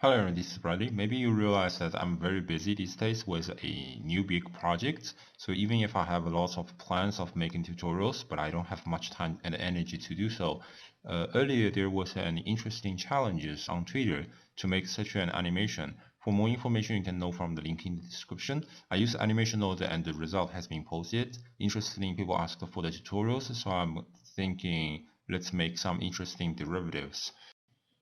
Hello, this is Bradley. Maybe you realize that I'm very busy these days with a new big project. So even if I have lots of plans of making tutorials, but I don't have much time and energy to do so. Earlier, there was an interesting challenges on Twitter to make such an animation. For more information, you can know from the link in the description. I use animation node and the result has been posted. Interesting people asked for the tutorials, so I'm thinking let's make some interesting derivatives.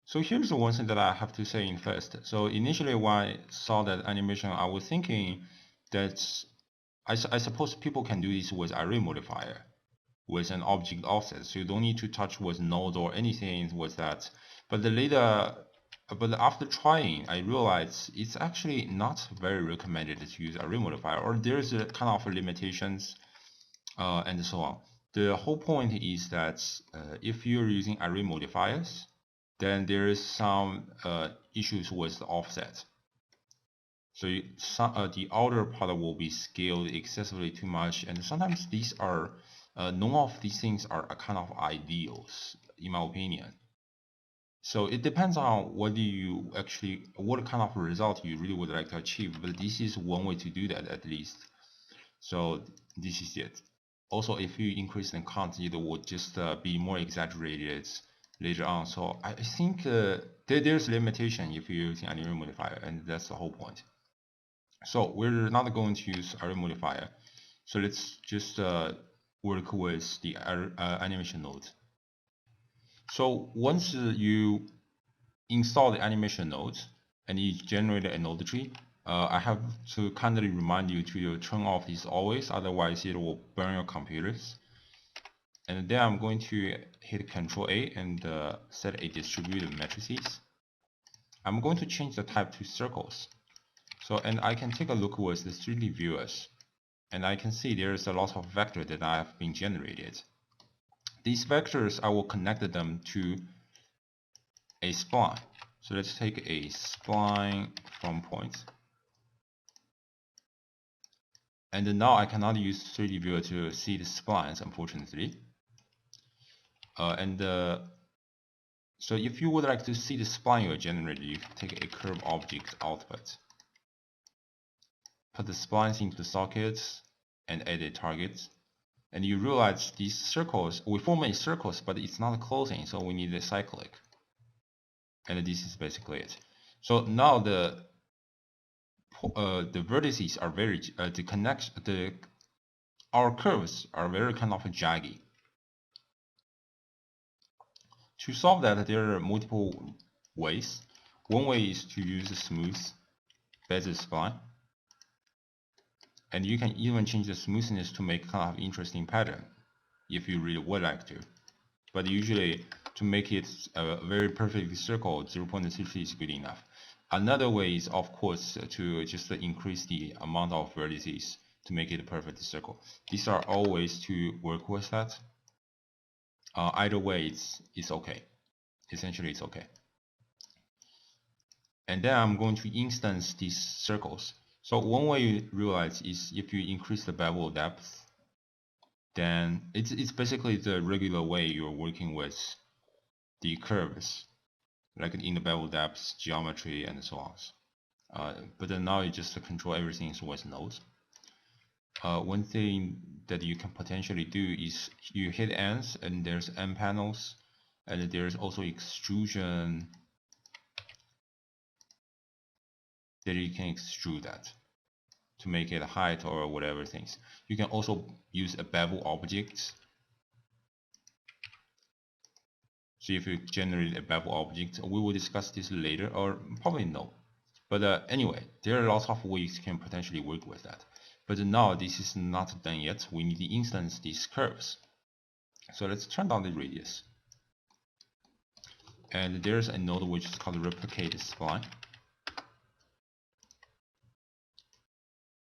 So here's the one thing that I have to say in first. So initially when I saw that animation, I was thinking that I suppose people can do this with array modifier with an object offset. So you don't need to touch with node or anything with that. But but after trying, I realized it's actually not very recommended to use array modifier, or there's a kind of limitations and so on. The whole point is that if you're using array modifiers, then there is some issues with the offset. So the outer part will be scaled excessively too much, and sometimes these are none of these things are kind of ideals, in my opinion. So it depends on what kind of result you really would like to achieve. But this is one way to do that at least. So this is it. Also, if you increase the count, it will just be more exaggerated later on. So I think there's limitation if you're using array modifier, and that's the whole point. So we're not going to use array modifier. So let's just work with the animation node. So once you install the animation node and you generate a node tree, I have to kindly remind you to turn off this always, otherwise it will burn your computers. And then I'm going to hit Ctrl A and set a distributed matrices. I'm going to change the type to circles. So, and I can take a look with the 3D viewers, and I can see there's a lot of vectors that have been generated. These vectors, I will connect them to a spline. So let's take a spline from point. And now I cannot use 3D viewer to see the splines, unfortunately. So if you would like to see the spline you generated, you can take a curve object output. Put the splines into the sockets and add a target. And you realize these circles, we form a circles, but it's not closing, so we need a cyclic. And this is basically it. So now the vertices are very our curves are very kind of jaggy. To solve that, there are multiple ways. One way is to use a smooth bezier spline, and you can even change the smoothness to make kind of interesting pattern if you really would like to. But usually, to make it a very perfect circle, 0.33 is good enough. Another way is, of course, to just increase the amount of vertices to make it a perfect circle. These are all ways to work with that. Either way, it's okay. Essentially, it's okay. And then I'm going to instance these circles. So one way you realize is if you increase the bevel depth, then it's basically the regular way you're working with the curves, like in the bevel depth, geometry, and so on. But then now you just control everything with nodes. One thing that you can potentially do is you hit ends, and there's end panels, and there's also extrusion that you can extrude that to make it height or whatever things. You can also use a bevel object. So if you generate a bevel object, we will discuss this later, or probably no. But anyway, there are lots of ways you can potentially work with that. But now this is not done yet. We need to instance these curves. So let's turn down the radius. And there's a node which is called replicate spline.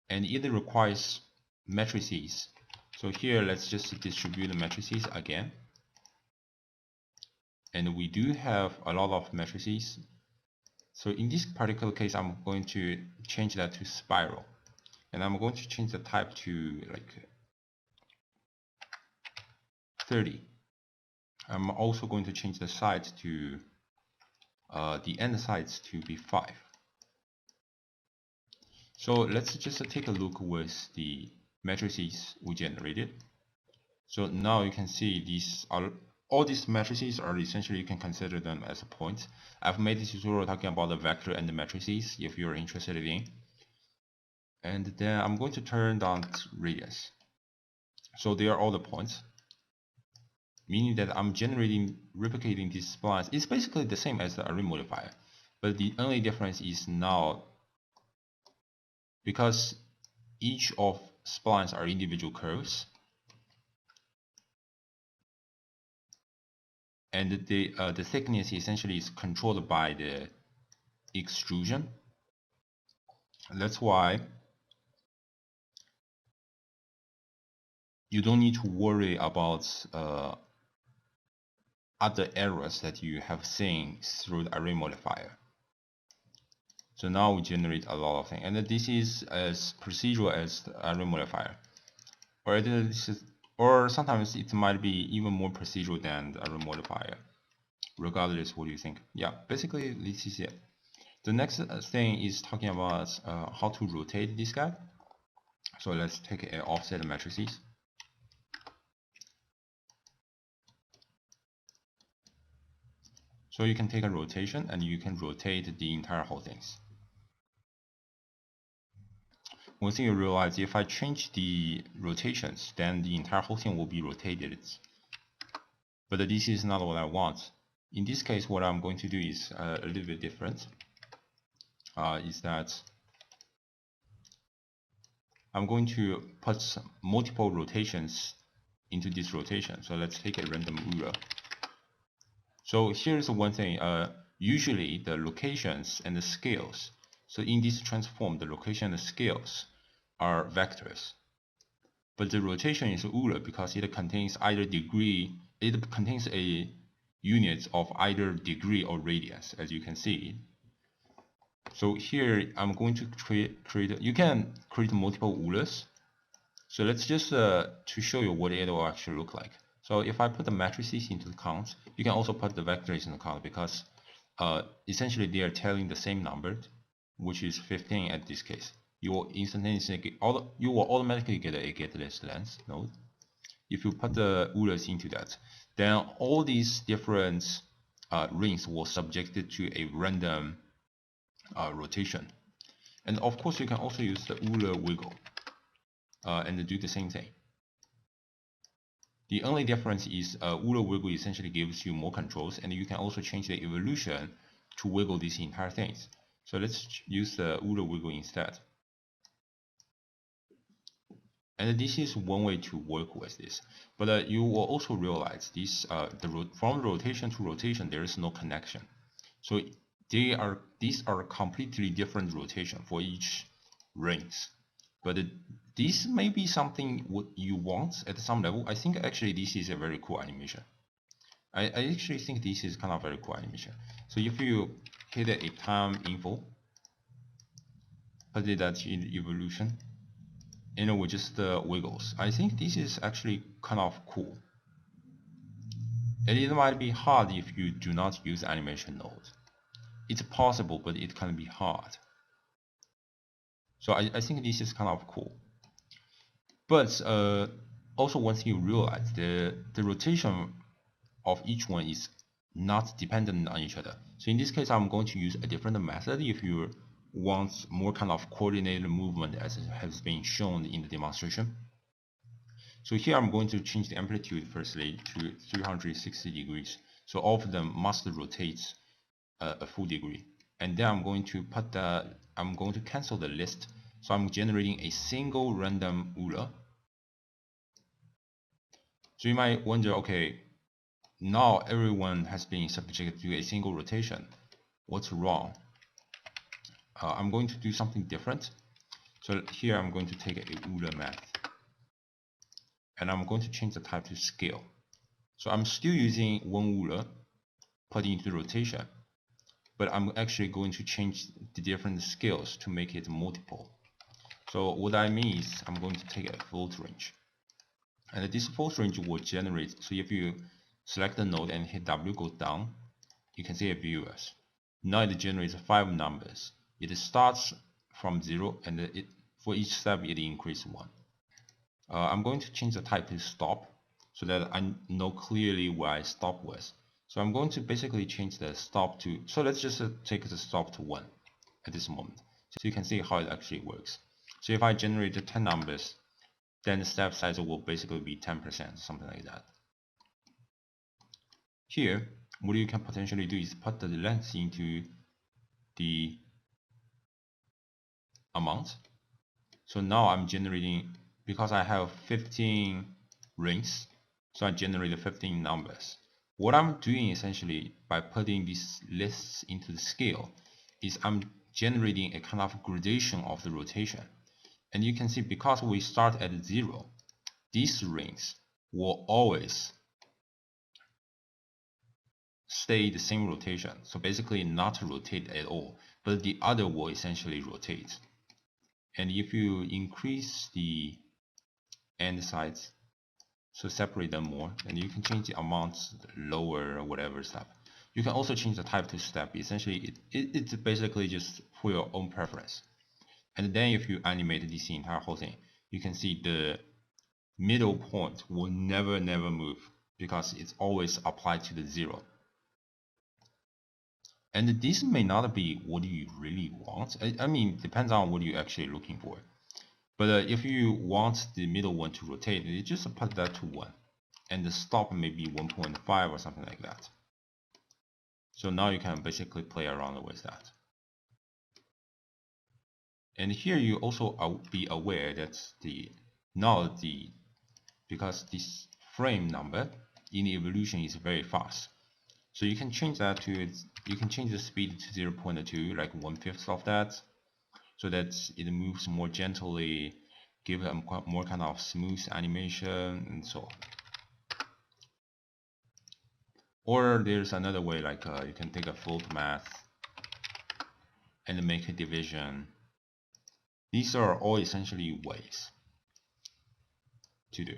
And it requires matrices. So here, let's just distribute the matrices again. And we do have a lot of matrices. So in this particular case, I'm going to change that to spiral. And I'm going to change the type to like 30. I'm also going to change the size to the end size to be 5. So let's just take a look with the matrices we generated. So now you can see all these matrices are essentially, you can consider them as a point. I've made this tutorial talking about the vector and the matrices if you're interested in. And then I'm going to turn down radius. So they are all the points, meaning that I'm replicating these splines. It's basically the same as the array modifier, but the only difference is now, because each of splines are individual curves, and the thickness essentially is controlled by the extrusion. That's why you don't need to worry about other errors that you have seen through the array modifier. So now we generate a lot of things, and this is as procedural as the array modifier, or sometimes it might be even more procedural than the array modifier. Regardless, what do you think? Yeah, basically this is it. The next thing is talking about how to rotate this guy. So let's take an offset matrices. So you can take a rotation and you can rotate the entire whole things. One thing you realize, if I change the rotations, then the entire whole thing will be rotated. But this is not what I want. In this case, what I'm going to do is a little bit different. Is that I'm going to put multiple rotations into this rotation. So let's take a random ruler. So here's one thing. Usually the locations and the scales. So in this transform, the location and the scales are vectors. But the rotation is ruler because it contains either degree. It contains a unit of either degree or radius, as you can see. So here I'm going to create. You can create multiple rulers. So let's just to show you what it will actually look like. So if I put the matrices into the count, you can also put the vectors in the count, because essentially they are telling the same number, which is 15 at this case. You will instantaneously get you will automatically get a getList node. If you put the rulers into that, then all these different rings will subjected to a random rotation. And of course, you can also use the ruler wiggle and do the same thing. The only difference is ruler wiggle essentially gives you more controls, and you can also change the evolution to wiggle these entire things. So let's use the ruler wiggle instead. And this is one way to work with this. But you will also realize this from rotation to rotation, there is no connection. So these are completely different rotation for each rings. But this may be something what you want at some level. I think actually this is a very cool animation. I actually think this is kind of very cool animation. So if you hit a time info, put that in evolution, and with just wiggles, I think this is actually kind of cool. And it might be hard if you do not use animation node. It's possible, but it can be hard. So I think this is kind of cool. But also one thing you realize, the rotation of each one is not dependent on each other. So in this case, I'm going to use a different method if you want more kind of coordinated movement as has been shown in the demonstration. So here I'm going to change the amplitude firstly to 360 degrees. So all of them must rotate a full degree. And then I'm going to cancel the list. So I'm generating a single random ruler. So you might wonder, okay, now everyone has been subjected to a single rotation. What's wrong? I'm going to do something different. So here I'm going to take a ruler math, and I'm going to change the type to scale. So I'm still using one ruler put into rotation, but I'm actually going to change the different scales to make it multiple. So what I mean is I'm going to take a float range, and this float range will generate. So if you select the node and hit W, go down, you can see a viewers. now it generates 5 numbers. It starts from 0, and for each step it increases 1. I'm going to change the type to stop so that I know clearly where I stop with. So I'm going to basically change the stop to, so let's just take the stop to 1 at this moment. So you can see how it actually works. So if I generate 10 numbers, then the step size will basically be 10%, something like that. Here, what you can potentially do is put the length into the amount. So now I'm generating, because I have 15 rings, so I generated 15 numbers. What I'm doing essentially by putting these lists into the scale is I'm generating a kind of gradation of the rotation. And you can see because we start at 0, these rings will always stay the same rotation. So basically not rotate at all, but the other will essentially rotate. And if you increase the end sides, so separate them more, and you can change the amounts lower or whatever stuff. You can also change the type to step. Essentially, it's basically just for your own preference. And then if you animate this entire whole thing, you can see the middle point will never move because it's always applied to the 0. And this may not be what you really want. I mean, depends on what you're actually looking for. But if you want the middle one to rotate, you just put that to 1. And the stop may be 1.5 or something like that. So now you can basically play around with that. And here you also be aware that because this frame number in evolution is very fast. So you can change that to, you can change the speed to 0.2, like 1/5 of that, so that it moves more gently, give a more kind of smooth animation and so on. Or there's another way, like you can take a float math and make a division. These are all essentially ways to do.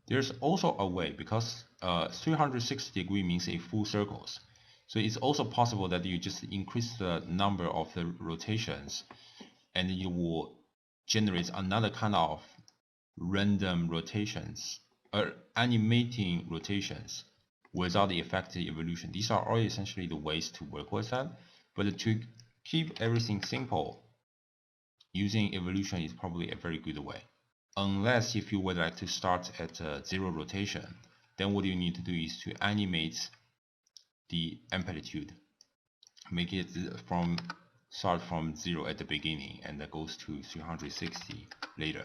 There's also a way, because 360-degree means a full circles. So it's also possible that you just increase the number of the rotations and you will generate another kind of random rotations or animating rotations without the effective evolution. These are all essentially the ways to work with that. But to keep everything simple, using evolution is probably a very good way. Unless if you would like to start at 0 rotation, then what you need to do is to animate the amplitude, make it start from 0 at the beginning and that goes to 360 later.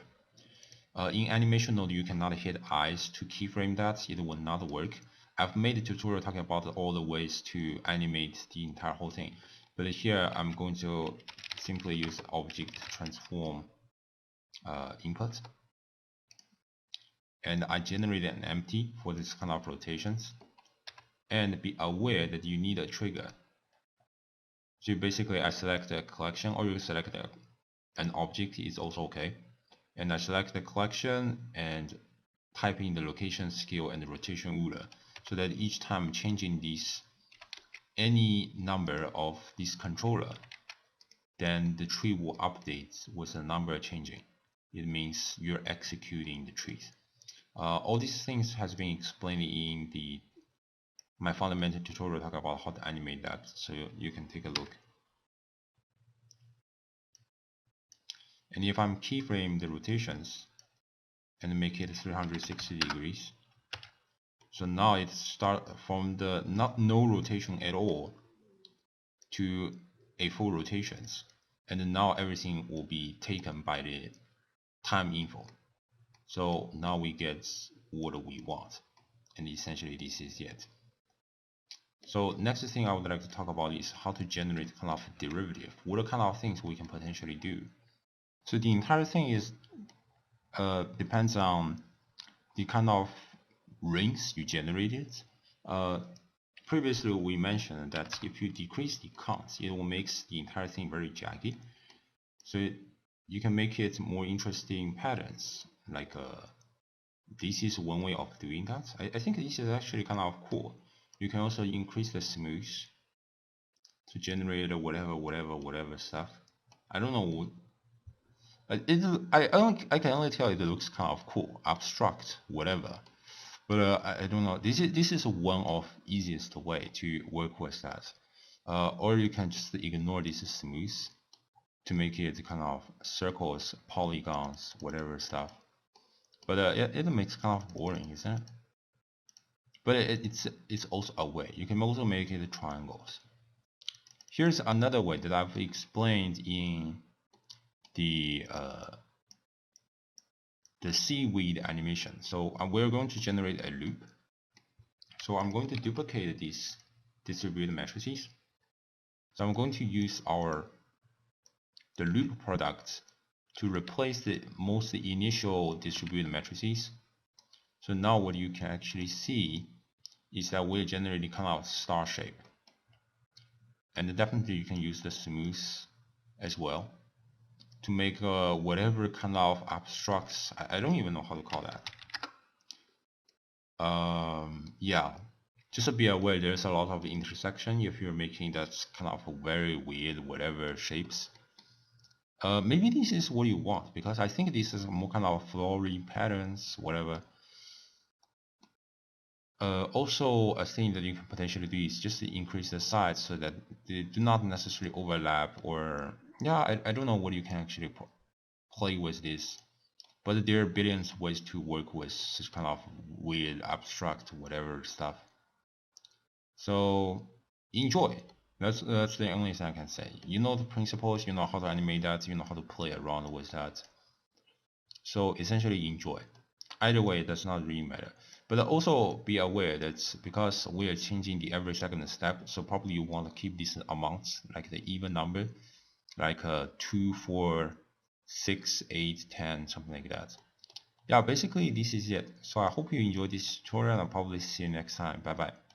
In animation node, you cannot hit eyes to keyframe that, it will not work. I've made a tutorial talking about all the ways to animate the entire whole thing, but here I'm going to simply use object transform input, and I generated an empty for this kind of rotations, and be aware that you need a trigger. So basically I select a collection, or you select an object is also okay, and I select the collection and type in the location scale and the rotation ruler, so that each time changing this any number of this controller, then the tree will update with the number changing. It means you're executing the trees. All these things has been explained in my fundamental tutorial talk about how to animate that, so you can take a look. And if I'm keyframe the rotations and make it 360 degrees, so now it start from the no rotation at all to a full rotations, and now everything will be taken by the time info. So now we get what we want, and essentially this is it. So next thing I would like to talk about is how to generate kind of derivative. What kind of things we can potentially do. So the entire thing is depends on the kind of rings you generated. Previously we mentioned that if you decrease the count, it will make the entire thing very jaggy. So you can make it more interesting patterns, like this is one way of doing that. I think this is actually kind of cool. You can also increase the smooth to generate whatever stuff. I don't know. I can only tell it looks kind of cool, abstract, whatever. But I don't know. This is one of easiest way to work with that. Or you can just ignore this smooth to make it kind of circles, polygons, whatever stuff. But it makes kind of boring, isn't it? But it's also a way. You can also make it triangles. Here's another way that I've explained in the seaweed animation. So we're going to generate a loop. So I'm going to duplicate these distributed matrices. So I'm going to use the loop product to replace the most initial distributed matrices. So now what you can actually see is that we're generating kind of star shape. And definitely you can use the smooth as well to make whatever kind of abstracts. I don't even know how to call that. Yeah, just to be aware, there's a lot of intersection if you're making that kind of very weird whatever shapes. Maybe this is what you want, because I think this is more kind of flowery patterns, whatever. Also, a thing that you can potentially do is just to increase the size so that they do not necessarily overlap, or yeah, I don't know what you can actually play with this, but there are billions ways to work with such kind of weird, abstract, whatever stuff. So enjoy. That's the only thing I can say. You know the principles, you know how to animate that, you know how to play around with that. So essentially enjoy. Either way, it does not really matter. But also be aware that because we are changing the every second step, so probably you want to keep these amounts, like the even number, like 2, 4, 6, 8, 10, something like that. Yeah, basically this is it. So I hope you enjoyed this tutorial, and I'll probably see you next time. Bye bye.